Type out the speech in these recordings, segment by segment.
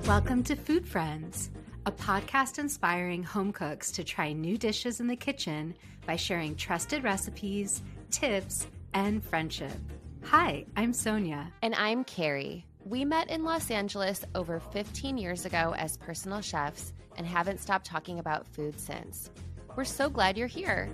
Welcome to Food Friends, a podcast inspiring home cooks to try new dishes in the kitchen by sharing trusted recipes, tips, and friendship. Hi, I'm Sonia. And I'm Carrie. We met in Los Angeles over 15 years ago as personal chefs and haven't stopped talking about food since. We're so glad you're here.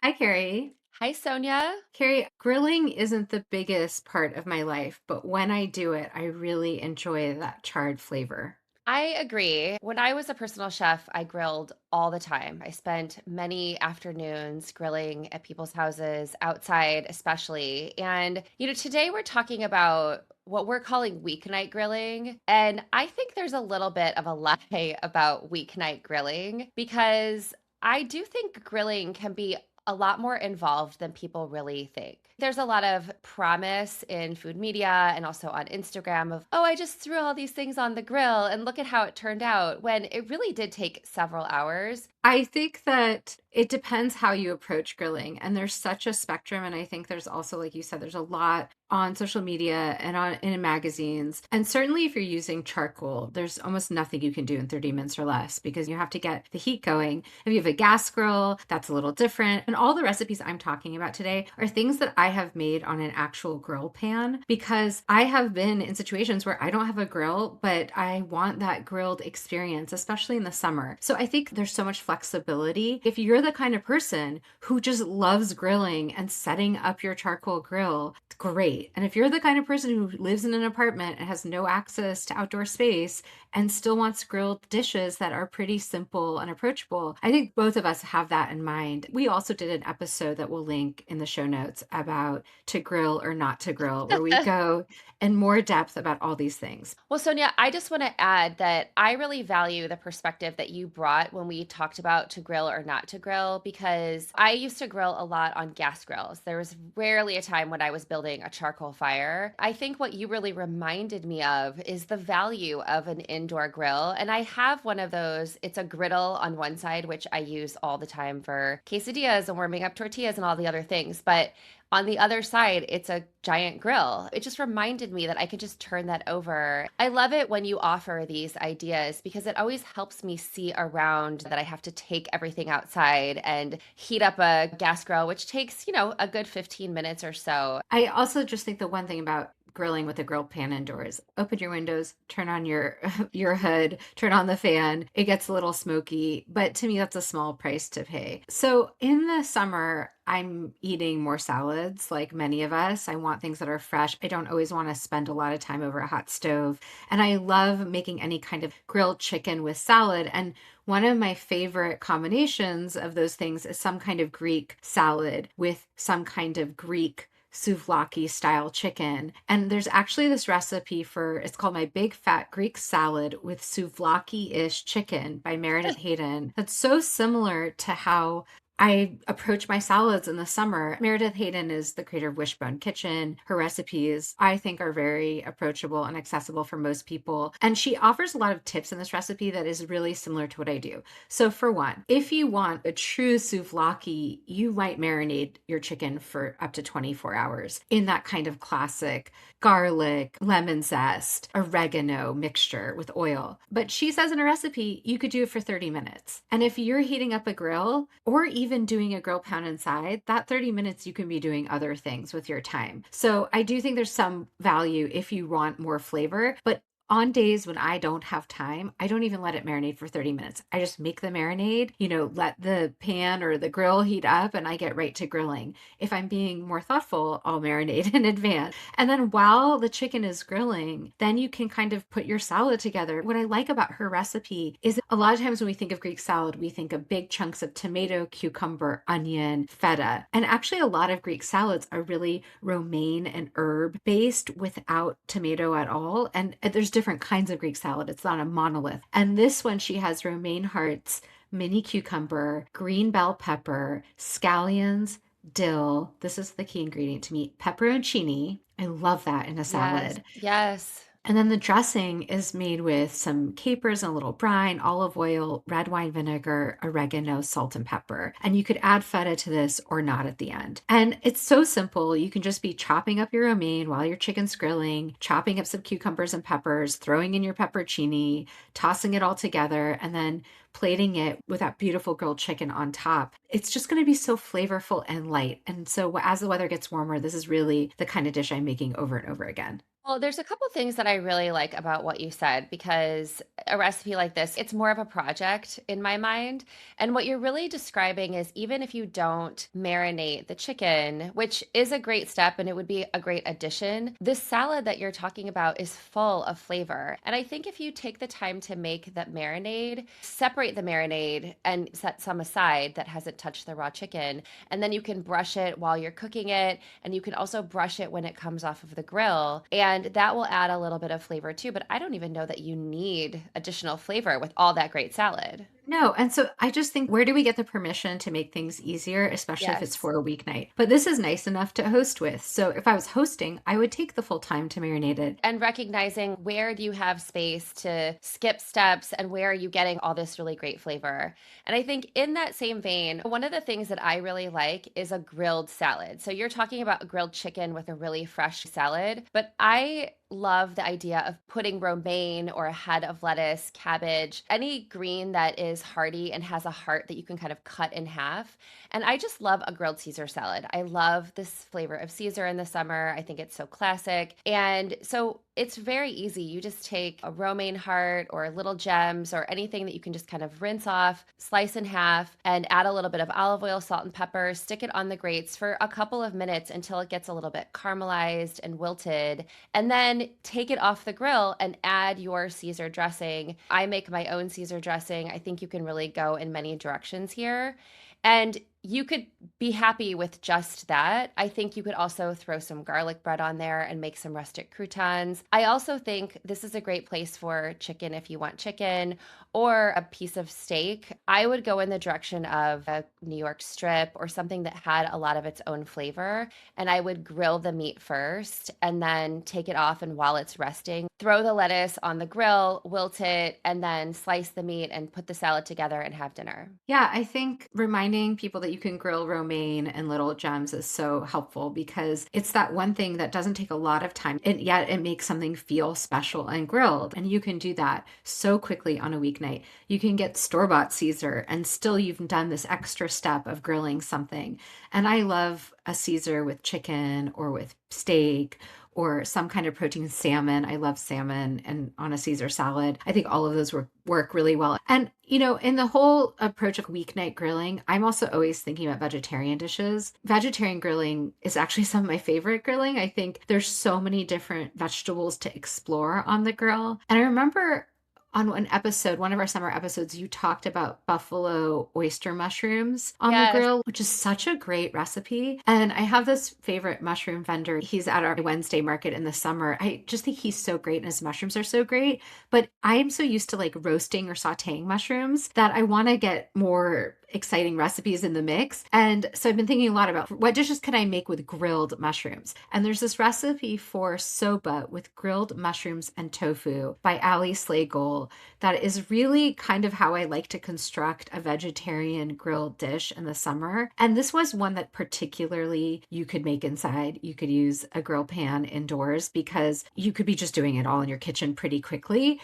Hi, Carrie. Hi, Sonia. Carrie, grilling isn't the biggest part of my life, but when I do it, I really enjoy that charred flavor. I agree. When I was a personal chef, I grilled all the time. I spent many afternoons grilling at people's houses, outside especially. And, today we're talking about what we're calling weeknight grilling. And I think there's a little bit of a lie about weeknight grilling because I do think grilling can be a lot more involved than people really think. There's a lot of promise in food media and also on Instagram of, oh, I just threw all these things on the grill and look at how it turned out, when it really did take several hours. I think that it depends how you approach grilling, and there's such a spectrum. And I think there's also, like you said, there's a lot on social media and in magazines. And certainly if you're using charcoal, there's almost nothing you can do in 30 minutes or less because you have to get the heat going. If you have a gas grill, that's a little different. And all the recipes I'm talking about today are things that I have made on an actual grill pan because I have been in situations where I don't have a grill, but I want that grilled experience, especially in the summer. So I think there's so much flexibility. If you're the kind of person who just loves grilling and setting up your charcoal grill, it's great. And if you're the kind of person who lives in an apartment and has no access to outdoor space and still wants grilled dishes that are pretty simple and approachable, I think both of us have that in mind. We also did an episode that we'll link in the show notes about to grill or not to grill, where we go in more depth about all these things. Well, Sonia, I just want to add that I really value the perspective that you brought when we talked about to grill or not to grill, because I used to grill a lot on gas grills. There was rarely a time when I was building a charcoal fire. I think what you really reminded me of is the value of an indoor grill. And I have one of those. It's a griddle on one side, which I use all the time for quesadillas and warming up tortillas and all the other things. But on the other side, it's a giant grill. It just reminded me that I could just turn that over. I love it when you offer these ideas because it always helps me see around that I have to take everything outside and heat up a gas grill, which takes, a good 15 minutes or so. I also just think the one thing about grilling with a grill pan indoors, open your windows, turn on your your hood, turn on the fan. It gets a little smoky, but to me that's a small price to pay. So in the summer, I'm eating more salads like many of us. I want things that are fresh. I don't always want to spend a lot of time over a hot stove. And I love making any kind of grilled chicken with salad. And one of my favorite combinations of those things is some kind of Greek salad with some kind of Greek souvlaki style chicken. And there's actually this recipe it's called My Big Fat Greek Salad with Souvlaki-ish Chicken by Meredith Haydn. That's so similar to how I approach my salads in the summer. Meredith Haydn is the creator of Wishbone Kitchen. Her recipes, I think, are very approachable and accessible for most people. And she offers a lot of tips in this recipe that is really similar to what I do. So for one, if you want a true souvlaki, you might marinate your chicken for up to 24 hours in that kind of classic garlic, lemon zest, oregano mixture with oil. But she says in her recipe, you could do it for 30 minutes. And if you're heating up a grill or even doing a grill pound inside, that 30 minutes you can be doing other things with your time. So I do think there's some value if you want more flavor, but on days when I don't have time, I don't even let it marinate for 30 minutes. I just make the marinade, let the pan or the grill heat up and I get right to grilling. If I'm being more thoughtful, I'll marinate in advance. And then while the chicken is grilling, then you can kind of put your salad together. What I like about her recipe is a lot of times when we think of Greek salad, we think of big chunks of tomato, cucumber, onion, feta. And actually a lot of Greek salads are really romaine and herb based without tomato at all. And there's different kinds of Greek salad. It's not a monolith. And this one, she has romaine hearts, mini cucumber, green bell pepper, scallions, dill. This is the key ingredient to me. Pepperoncini. I love that in a salad. Yes. And then the dressing is made with some capers and a little brine, olive oil, red wine vinegar, oregano, salt, and pepper. And you could add feta to this or not at the end. And it's so simple. You can just be chopping up your romaine while your chicken's grilling, chopping up some cucumbers and peppers, throwing in your peppercini, tossing it all together, and then plating it with that beautiful grilled chicken on top. It's just going to be so flavorful and light. And so as the weather gets warmer, this is really the kind of dish I'm making over and over again. Well, there's a couple things that I really like about what you said because a recipe like this, it's more of a project in my mind. And what you're really describing is even if you don't marinate the chicken, which is a great step and it would be a great addition, this salad that you're talking about is full of flavor. And I think if you take the time to make that marinade, separate the marinade and set some aside that hasn't touched the raw chicken, and then you can brush it while you're cooking it, and you can also brush it when it comes off of the grill. And that will add a little bit of flavor too, but I don't even know that you need additional flavor with all that great salad. No, and so I just think where do we get the permission to make things easier, especially if it's Yes. for a weeknight? But this is nice enough to host with. So if I was hosting, I would take the full time to marinate it. And recognizing where do you have space to skip steps and where are you getting all this really great flavor. And I think in that same vein, one of the things that I really like is a grilled salad. So you're talking about a grilled chicken with a really fresh salad, but I love the idea of putting romaine or a head of lettuce, cabbage, any green that is hearty and has a heart that you can kind of cut in half. And I just love a grilled Caesar salad. I love this flavor of Caesar in the summer. I think it's so classic. And so it's very easy. You just take a romaine heart or little gems or anything that you can just kind of rinse off, slice in half, and add a little bit of olive oil, salt, and pepper. Stick it on the grates for a couple of minutes until it gets a little bit caramelized and wilted. And then take it off the grill and add your Caesar dressing. I make my own Caesar dressing. I think you can really go in many directions here. And you could be happy with just that. I think you could also throw some garlic bread on there and make some rustic croutons. I also think this is a great place for chicken if you want chicken or a piece of steak. I would go in the direction of a New York strip or something that had a lot of its own flavor. And I would grill the meat first and then take it off. And while it's resting, throw the lettuce on the grill, wilt it, and then slice the meat and put the salad together and have dinner. Yeah, I think reminding people that you can grill romaine and little gems is so helpful because it's that one thing that doesn't take a lot of time and yet it makes something feel special and grilled. And you can do that so quickly on a weeknight. You can get store-bought Caesar and still you've done this extra step of grilling something. And I love a Caesar with chicken or with steak or some kind of protein salmon. I love salmon and on a Caesar salad. I think all of those work really well. And, in the whole approach of weeknight grilling, I'm also always thinking about vegetarian dishes. Vegetarian grilling is actually some of my favorite grilling. I think there's so many different vegetables to explore on the grill. And I remember on one of our summer episodes, you talked about buffalo oyster mushrooms on the Yes. grill, which is such a great recipe. And I have this favorite mushroom vendor. He's at our Wednesday market in the summer. I just think he's so great and his mushrooms are so great. But I am so used to like roasting or sauteing mushrooms that I want to get more exciting recipes in the mix. And so I've been thinking a lot about what dishes can I make with grilled mushrooms? And there's this recipe for soba with grilled mushrooms and tofu by Ali Slagle that is really kind of how I like to construct a vegetarian grilled dish in the summer. And this was one that particularly you could make inside. You could use a grill pan indoors because you could be just doing it all in your kitchen pretty quickly.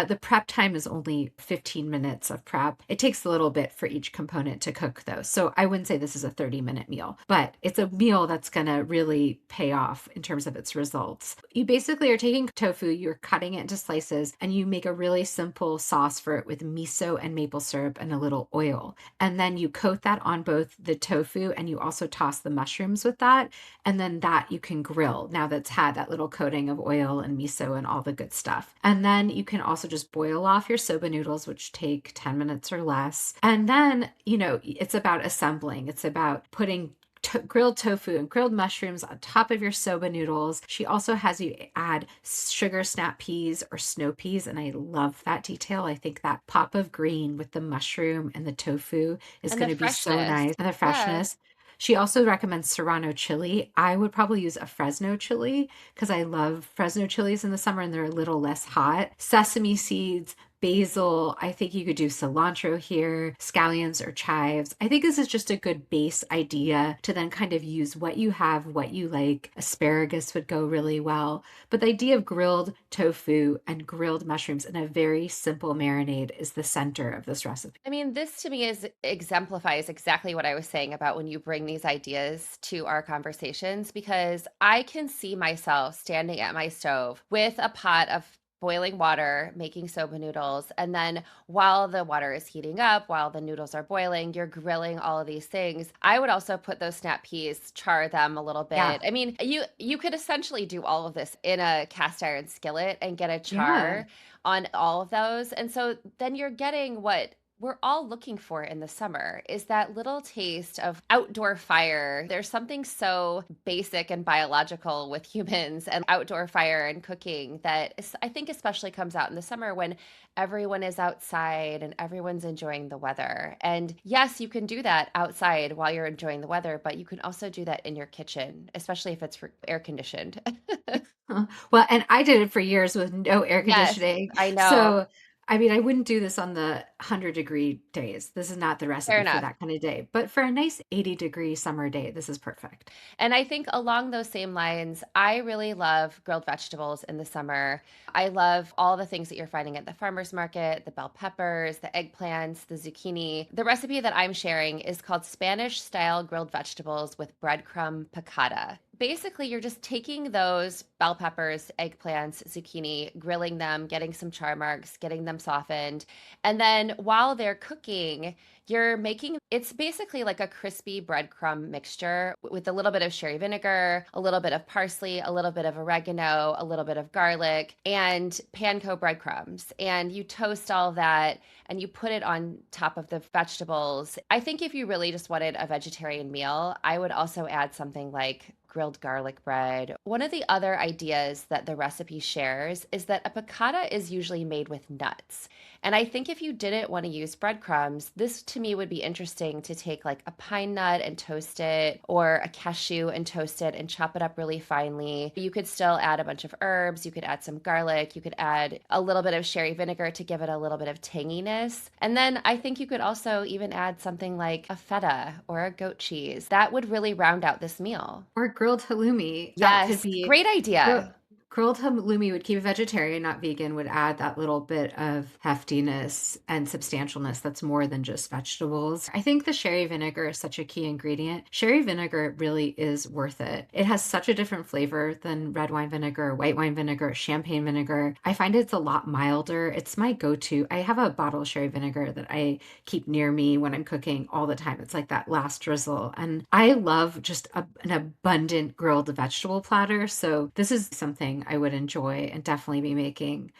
The prep time is only 15 minutes of prep. It takes a little bit for each component to cook, though. So I wouldn't say this is a 30-minute meal, but it's a meal that's going to really pay off in terms of its results. You basically are taking tofu, you're cutting it into slices, and you make a really simple sauce for it with miso and maple syrup and a little oil. And then you coat that on both the tofu and you also toss the mushrooms with that. And then that you can grill now that's had that little coating of oil and miso and all the good stuff. And then you can also just boil off your soba noodles, which take 10 minutes or less. And then, it's about assembling. It's about putting grilled tofu and grilled mushrooms on top of your soba noodles. She also has you add sugar snap peas or snow peas, and I love that detail. I think that pop of green with the mushroom and the tofu is And going the to be so freshness. nice. And the Yeah. freshness. She also recommends Serrano chili. I would probably use a Fresno chili because I love Fresno chilies in the summer and they're a little less hot. Sesame seeds, basil. I think you could do cilantro here, scallions or chives. I think this is just a good base idea to then kind of use what you have, what you like. Asparagus would go really well. But the idea of grilled tofu and grilled mushrooms in a very simple marinade is the center of this recipe. I mean, this to me is exemplifies exactly what I was saying about when you bring these ideas to our conversations, because I can see myself standing at my stove with a pot of boiling water, making soba noodles, and then while the water is heating up, while the noodles are boiling, you're grilling all of these things. I would also put those snap peas, char them a little Yeah. bit. I mean, you could essentially do all of this in a cast iron skillet and get a Yeah. char on all of those. And so then you're getting what we're all looking for in the summer is that little taste of outdoor fire. There's something so basic and biological with humans and outdoor fire and cooking that I think especially comes out in the summer when everyone is outside and everyone's enjoying the weather. And yes, you can do that outside while you're enjoying the weather, but you can also do that in your kitchen, especially if it's air conditioned. Well, and I did it for years with no air Yes, conditioning. I know. So, I mean, I wouldn't do this on the 100-degree days. This is not the Fair recipe for enough. that kind of day. But for a nice 80-degree summer day, this is perfect. And I think along those same lines, I really love grilled vegetables in the summer. I love all the things that you're finding at the farmer's market, the bell peppers, the eggplants, the zucchini. The recipe that I'm sharing is called Spanish style grilled vegetables with breadcrumb piccata. Basically, you're just taking those bell peppers, eggplants, zucchini, grilling them, getting some char marks, getting them softened. And then while they're cooking, you're making it's basically like a crispy breadcrumb mixture with a little bit of sherry vinegar, a little bit of parsley, a little bit of oregano, a little bit of garlic, and panko breadcrumbs. And you toast all that and you put it on top of the vegetables. I think if you really just wanted a vegetarian meal, I would also add something like grilled garlic bread. One of the other ideas that the recipe shares is that a piccata is usually made with nuts. And I think if you didn't want to use breadcrumbs, this to me would be interesting to take like a pine nut and toast it, or a cashew and toast it and chop it up really finely. You could still add a bunch of herbs. You could add some garlic. You could add a little bit of sherry vinegar to give it a little bit of tanginess. And then I think you could also even add something like a feta or a goat cheese. That would really round out this meal. Or grilled halloumi. That could Yes, be great idea. grilled halloumi would keep it vegetarian, not vegan, would add that little bit of heftiness and substantialness that's more than just vegetables. I think the sherry vinegar is such a key ingredient. Sherry vinegar really is worth it. It has such a different flavor than red wine vinegar, white wine vinegar, champagne vinegar. I find it's a lot milder. It's my go-to. I have a bottle of sherry vinegar that I keep near me when I'm cooking all the time. It's like that last drizzle. And I love just an abundant grilled vegetable platter. So this is something I would enjoy and definitely be making.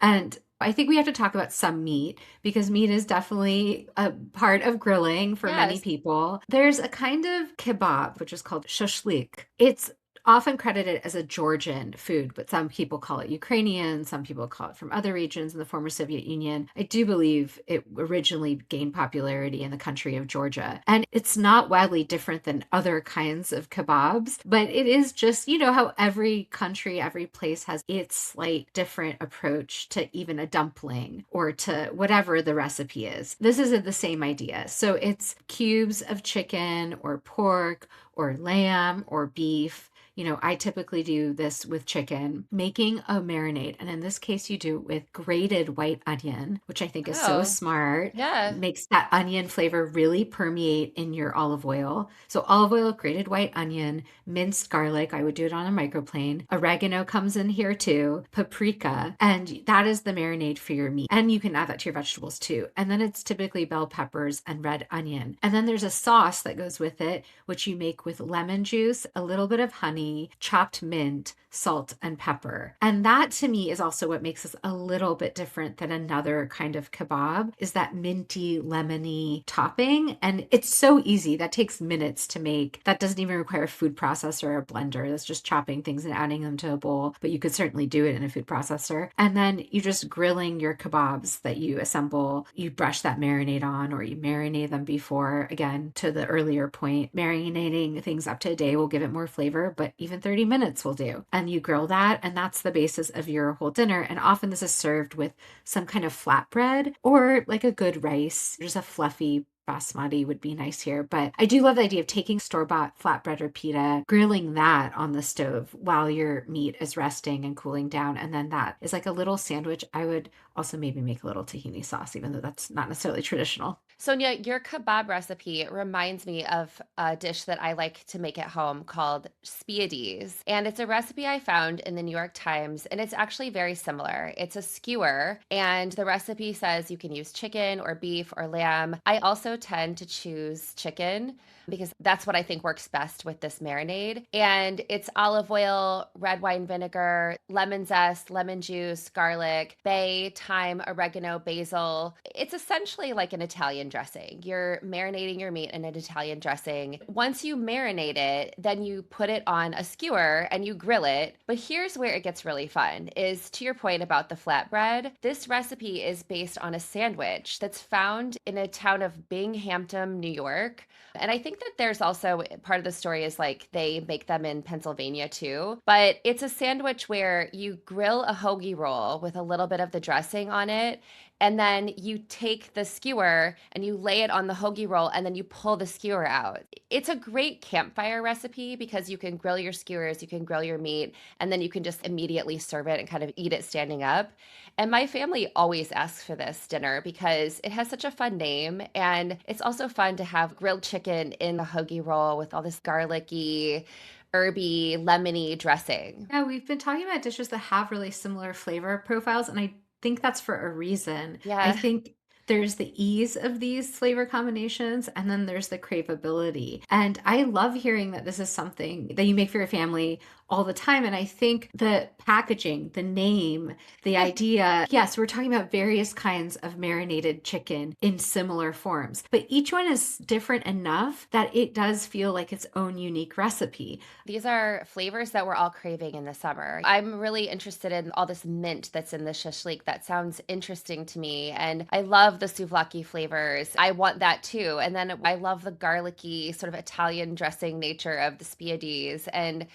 And I think we have to talk about some meat because meat is definitely a part of grilling for many Yes. people. There's a kind of kebab, which is called shashlik. It's often credited as a Georgian food, but some people call it Ukrainian, some people call it from other regions in the former Soviet Union. I do believe it originally gained popularity in the country of Georgia. And it's not wildly different than other kinds of kebabs, but it is just, you know, how every country, every place has its slight different approach to even a dumpling or to whatever the recipe is. This is the same idea. So it's cubes of chicken or pork or lamb or beef. You know, I typically do this with chicken, making a marinade. And in this case, you do it with grated white onion, which I think is so Oh, smart. yeah. Makes that onion flavor really permeate in your olive oil. So, olive oil, grated white onion, minced garlic. I would do it on a microplane. Oregano comes in here too, paprika. And that is the marinade for your meat. And you can add that to your vegetables too. And then it's typically bell peppers and red onion. And then there's a sauce that goes with it, which you make with lemon juice, a little bit of honey lemony, chopped mint, salt, and pepper. And that to me is also what makes this a little bit different than another kind of kebab, is that minty, lemony topping. And it's so easy. That takes minutes to make. That doesn't even require a food processor or a blender. That's just chopping things and adding them to a bowl, but you could certainly do it in a food processor. And then you just grilling your kebabs that you assemble. You brush that marinade on, or you marinate them before. Again, to the earlier point, marinating things up to a day will give it more flavor, but even 30 minutes will do. And you grill that, and that's the basis of your whole dinner. And often this is served with some kind of flatbread or like a good rice, just a fluffy basmati would be nice here. But I do love the idea of taking store-bought flatbread or pita, grilling that on the stove while your meat is resting and cooling down. And then that is like a little sandwich. I would also maybe make a little tahini sauce, even though that's not necessarily traditional. Sonia, your kebab recipe reminds me of a dish that I like to make at home called spiedies. And it's a recipe I found in the New York Times, and it's actually very similar. It's a skewer, and the recipe says you can use chicken or beef or lamb. I also tend to choose chicken because that's what I think works best with this marinade. And it's olive oil, red wine vinegar, lemon zest, lemon juice, garlic, bay, thyme, oregano, basil. It's essentially like an Italian dressing. You're marinating your meat in an Italian dressing. Once you marinate it, then you put it on a skewer and you grill it. But here's where it gets really fun, is to your point about the flatbread. This recipe is based on a sandwich that's found in a town of Binghamton, New York. And I think that there's also part of the story is like they make them in Pennsylvania too. But it's a sandwich where you grill a hoagie roll with a little bit of the dressing on it. And then you take the skewer and you lay it on the hoagie roll and then you pull the skewer out. It's a great campfire recipe because you can grill your skewers, you can grill your meat, and then you can just immediately serve it and kind of eat it standing up. And my family always asks for this dinner because it has such a fun name. And it's also fun to have grilled chicken in a hoagie roll with all this garlicky, herby, lemony dressing. Yeah, we've been talking about dishes that have really similar flavor profiles, and I think that's for a reason. I Yeah. think there's the ease of these flavor combinations, and then there's the craveability. And I love hearing that this is something that you make for your family all the time. And I think the packaging, the name, the idea, yes, we're talking about various kinds of marinated chicken in similar forms, but each one is different enough that it does feel like its own unique recipe. These are flavors that we're all craving in the summer. I'm really interested in all this mint that's in the shashlik. That sounds interesting to me. And I love the souvlaki flavors. I want that too. And then I love the garlicky, sort of Italian dressing nature of the spiedies. And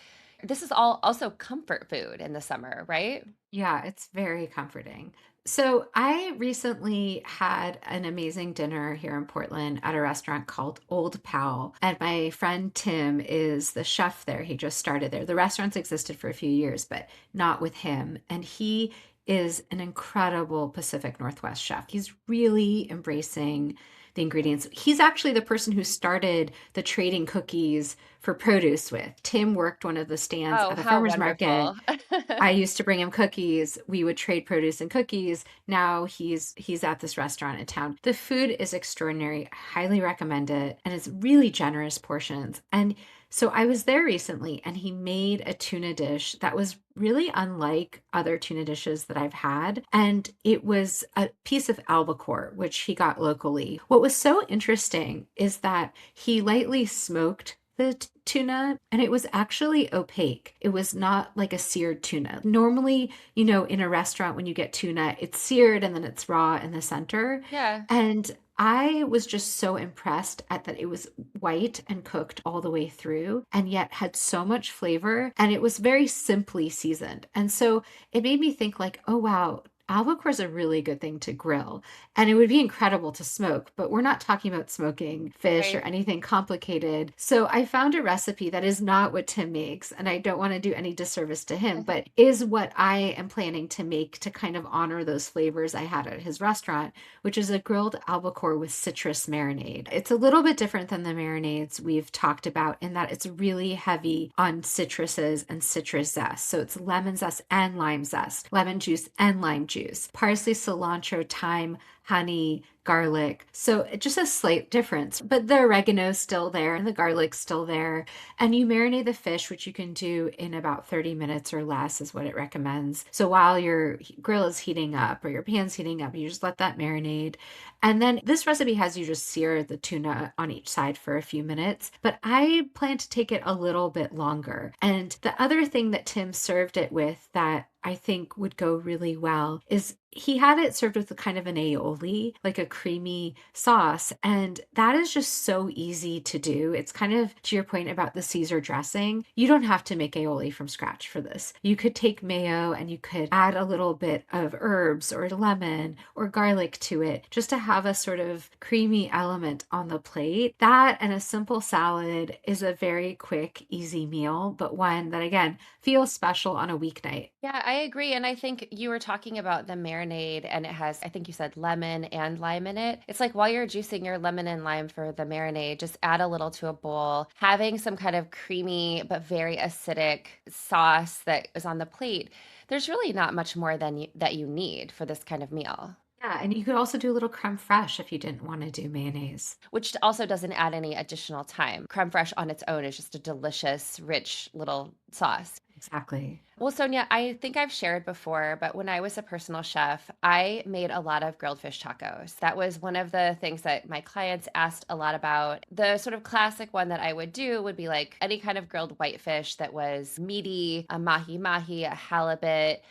this is all also comfort food in the summer, right? Yeah, it's very comforting. So I recently had an amazing dinner here in Portland at a restaurant called Old Pal. And my friend Tim is the chef there. He just started there. The restaurant's existed for a few years, but not with him. And he is an incredible Pacific Northwest chef. He's really embracing the ingredients. He's actually the person who started the trading cookies for produce with. Tim worked one of the stands Oh, at a how farmer's market. wonderful. I used to bring him cookies. We would trade produce and cookies. Now he's at this restaurant in town. The food is extraordinary. I highly recommend it. And it's really generous portions. And so I was there recently and he made a tuna dish that was really unlike other tuna dishes that I've had. And it was a piece of albacore, which he got locally. What was so interesting is that he lightly smoked the tuna and it was actually opaque. It was not like a seared tuna. Normally, in a restaurant when you get tuna, it's seared and then it's raw in the center. Yeah. And I was just so impressed at that it was white and cooked all the way through and yet had so much flavor and it was very simply seasoned. And so it made me think like, oh wow, albacore is a really good thing to grill and it would be incredible to smoke, but we're not talking about smoking fish or Right. anything complicated. So I found a recipe that is not what Tim makes, and I don't want to do any disservice to him, but is what I am planning to make to kind of honor those flavors I had at his restaurant, which is a grilled albacore with citrus marinade. It's a little bit different than the marinades we've talked about in that it's really heavy on citruses and citrus zest. So it's lemon zest and lime zest, lemon juice and lime juice, parsley, cilantro, thyme, honey, garlic. So just a slight difference, but the oregano's still there and the garlic's still there. And you marinate the fish, which you can do in about 30 minutes or less is what it recommends. So while your grill is heating up or your pan's heating up, you just let that marinate. And then this recipe has you just sear the tuna on each side for a few minutes, but I plan to take it a little bit longer. And the other thing that Tim served it with that I think would go really well is he had it served with a kind of an aioli, like a creamy sauce. And that is just so easy to do. It's kind of to your point about the Caesar dressing. You don't have to make aioli from scratch for this. You could take mayo and you could add a little bit of herbs or lemon or garlic to it just to have a sort of creamy element on the plate. That and a simple salad is a very quick, easy meal, but one that again feels special on a weeknight. Yeah, I agree. And I think you were talking about the marinade, and it has, I think you said lemon and lime in it. It's like while you're juicing your lemon and lime for the marinade, just add a little to a bowl, having some kind of creamy but very acidic sauce that is on the plate. There's really not much more than that you need for this kind of meal, Yeah, and you could also do a little creme fraiche if you didn't want to do mayonnaise. which also doesn't add any additional time. Creme fraiche on its own is just a delicious, rich little sauce. Exactly. Well, Sonia, I think I've shared before, but when I was a personal chef, I made a lot of grilled fish tacos. That was one of the things that my clients asked a lot about. The sort of classic one that I would do would be like any kind of grilled whitefish that was meaty, a mahi mahi, a halibut.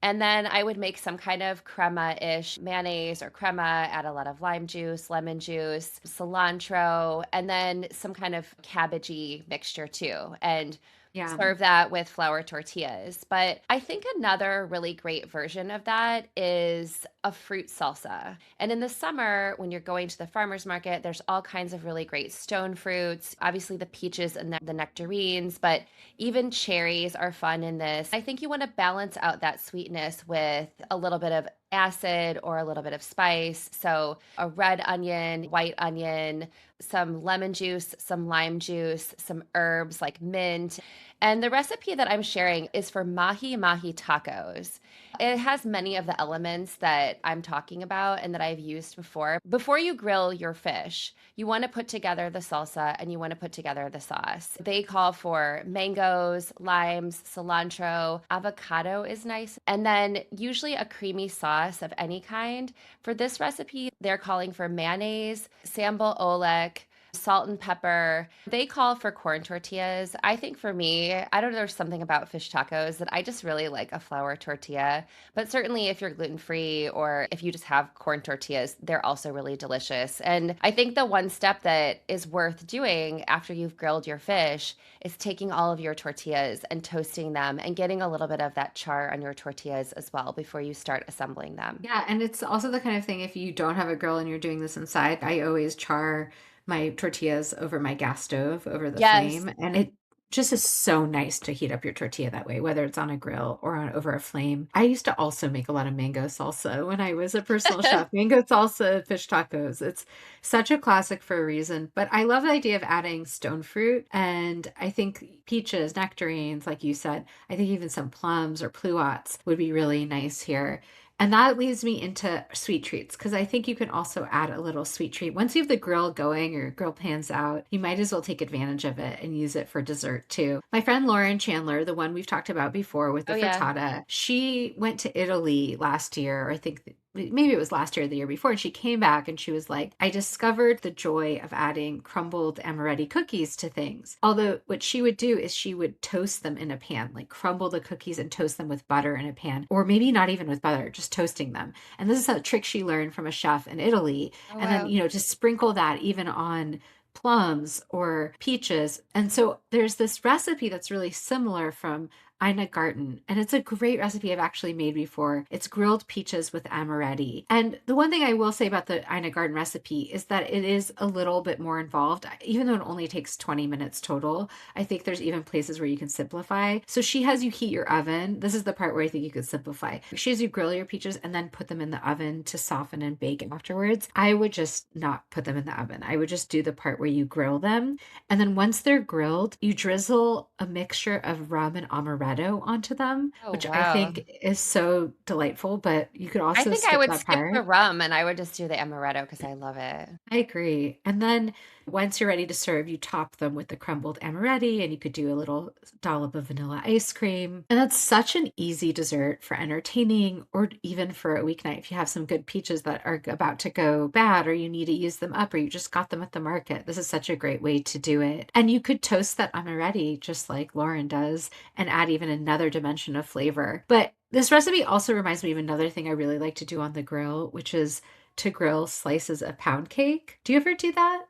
And then I would make some kind of crema-ish mayonnaise or crema, add a lot of lime juice, lemon juice, cilantro, and then some kind of cabbagey mixture too. And Yeah. serve that with flour tortillas. But I think another really great version of that is a fruit salsa. And in the summer, when you're going to the farmer's market, there's all kinds of really great stone fruits, obviously the peaches and the nectarines, but even cherries are fun in this. I think you want to balance out that sweetness with a little bit of acid or a little bit of spice. So a red onion, white onion, some lemon juice, some lime juice, some herbs like mint. And the recipe that I'm sharing is for mahi mahi tacos. It has many of the elements that I'm talking about and that I've used before. Before you grill your fish, you want to put together the salsa and you want to put together the sauce. They call for mangoes, limes, cilantro, avocado is nice, and then usually a creamy sauce of any kind. For this recipe, they're calling for mayonnaise, sambal oelek, salt and pepper. They call for corn tortillas. I think for me, I don't know, there's something about fish tacos that I just really like a flour tortilla. But certainly if you're gluten free or if you just have corn tortillas, they're also really delicious. And I think the one step that is worth doing after you've grilled your fish is taking all of your tortillas and toasting them and getting a little bit of that char on your tortillas as well before you start assembling them. Yeah, and it's also the kind of thing if you don't have a grill and you're doing this inside, I always char my tortillas over my gas stove over the Yes. flame, and it just is so nice to heat up your tortilla that way, whether it's on a grill or on over a flame. I used to also make a lot of mango salsa when I was a personal chef. Mango salsa, fish tacos. It's such a classic for a reason, but I love the idea of adding stone fruit, and I think peaches, nectarines, like you said, I think even some plums or pluots would be really nice here. And that leads me into sweet treats because I think you can also add a little sweet treat. Once you have the grill going or your grill pans out, you might as well take advantage of it and use it for dessert too. My friend Lauren Chandler, the one we've talked about before with the Oh, yeah. frittata, she went to Italy last year, or I think maybe it was last year or the year before, and she came back and she was like, I discovered the joy of adding crumbled amaretti cookies to things. Although what she would do is she would toast them in a pan, like crumble the cookies and toast them with butter in a pan, or maybe not even with butter, just toasting them. And this is a trick she learned from a chef in Italy. Oh, And then, wow. just sprinkle that even on plums or peaches. And so there's this recipe that's really similar from Ina Garten, and it's a great recipe I've actually made before. It's grilled peaches with amaretti. And the one thing I will say about the Ina Garten recipe is that it is a little bit more involved, even though it only takes 20 minutes total. I think there's even places where you can simplify. So she has you heat your oven. This is the part where I think you could simplify. She has you grill your peaches and then put them in the oven to soften and bake afterwards. I would just not put them in the oven. I would just do the part where you grill them. And then once they're grilled, you drizzle a mixture of rum and amaretto amaretto onto them, Oh, which I wow. think is so delightful, but you could I also think I skip would that skip the part. rum and I would just do the amaretto because I love it. I agree. And then once you're ready to serve, you top them with the crumbled amaretti, and you could do a little dollop of vanilla ice cream. And that's such an easy dessert for entertaining or even for a weeknight. If you have some good peaches that are about to go bad, or you need to use them up, or you just got them at the market, this is such a great way to do it. And you could toast that amaretti just like Lauren does and add even another dimension of flavor. But this recipe also reminds me of another thing I really like to do on the grill, which is to grill slices of pound cake. Do you ever do that?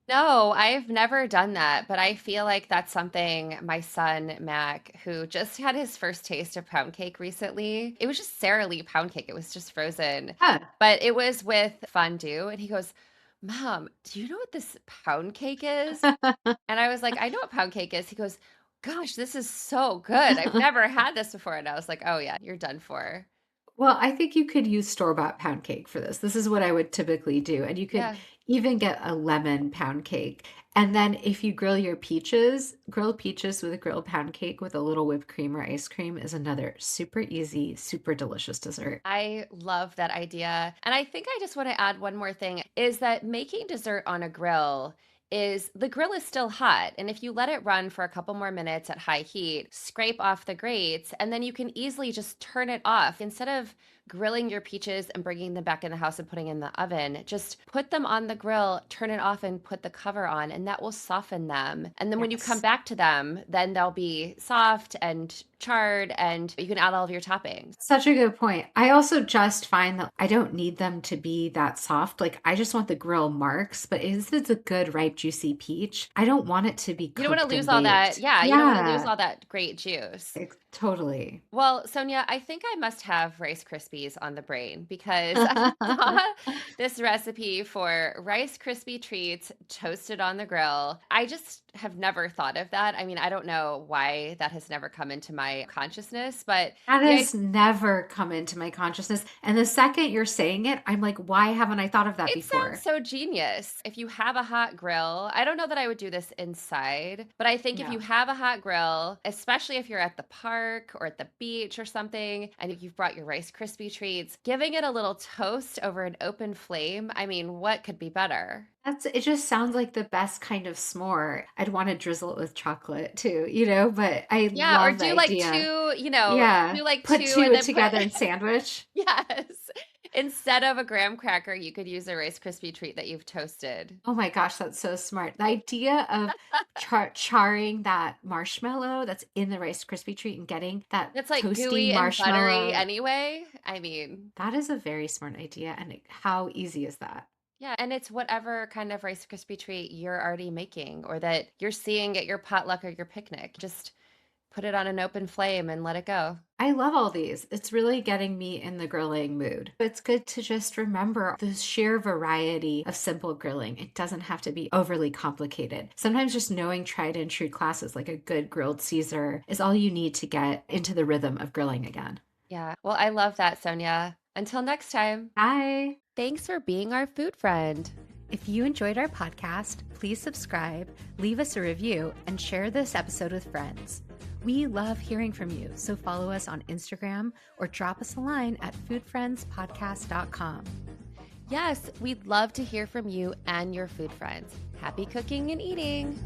No, I've never done that, but I feel like that's something my son, Mac, who just had his first taste of pound cake recently. It was just Sara Lee pound cake. It was just frozen, Yeah. but it was with fondue. And he goes, Mom, do you know what this pound cake is? And I was like, I know what pound cake is. He goes, Gosh, this is so good. I've never had this before. And I was like, Oh, yeah, you're done for. Well, I think you could use store-bought pound cake for this. This is what I would typically do. And you could Yeah. even get a lemon pound cake. And then if you grill your peaches, grilled peaches with a grilled pound cake with a little whipped cream or ice cream is another super easy, super delicious dessert. I love that idea. And I think I just want to add one more thing is that making dessert on a grill is the grill is still hot. And if you let it run for a couple more minutes at high heat, scrape off the grates, and then you can easily just turn it off. Instead of grilling your peaches and bringing them back in the house and putting in the oven, just put them on the grill, turn it off, and put the cover on, and that will soften them. And then when you come Yes. back to them, then they'll be soft and charred, and you can add all of your toppings. Such a good point. I also just find that I don't need them to be that soft. Like, I just want the grill marks, but if it's a good, ripe, juicy peach, I don't want it to be You don't want cooked to lose and all that. baked. Yeah, you don't want to lose Yeah, all that great juice. totally. Well, Sonia, I think I must have Rice Krispies on the brain because I saw this recipe for Rice Krispie treats toasted on the grill. I just have never thought of that. I mean, I don't know why that has never come into my consciousness, but That the has never come into my consciousness. And the second you're saying it, I'm like, why haven't I thought of that it sounds before? so genius. If you have a hot grill, I don't know that I would do this inside, but I think if you No. have a hot grill, especially if you're at the park or at the beach or something, and if you've brought your Rice Krispie treats, giving it a little toast over an open flame, I mean, what could be better? It just sounds like the best kind of s'more. I'd want to drizzle it with chocolate too, but I Yeah, or love the do like idea. two, Yeah. do like Put two and two then put together and sandwich. yes. Instead of a graham cracker, you could use a Rice Krispie treat that you've toasted. Oh my gosh, that's so smart. The idea of charring that marshmallow that's in the Rice Krispie treat and getting that That's like toasty gooey and buttery marshmallow. anyway. I mean, That is a very smart idea. And how easy is that? yeah, and it's whatever kind of Rice Krispie treat you're already making or that you're seeing at your potluck or your picnic. Just put it on an open flame and let it go. I love all these. It's really getting me in the grilling mood. It's good to just remember the sheer variety of simple grilling. It doesn't have to be overly complicated. Sometimes just knowing tried and true classes like a good grilled Caesar is all you need to get into the rhythm of grilling again. Yeah. Well, I love that, Sonia. Until next time. Bye. Thanks for being our food friend. If you enjoyed our podcast, please subscribe, leave us a review, and share this episode with friends. We love hearing from you, so follow us on Instagram or drop us a line at foodfriendspodcast.com. Yes, we'd love to hear from you and your food friends. Happy cooking and eating.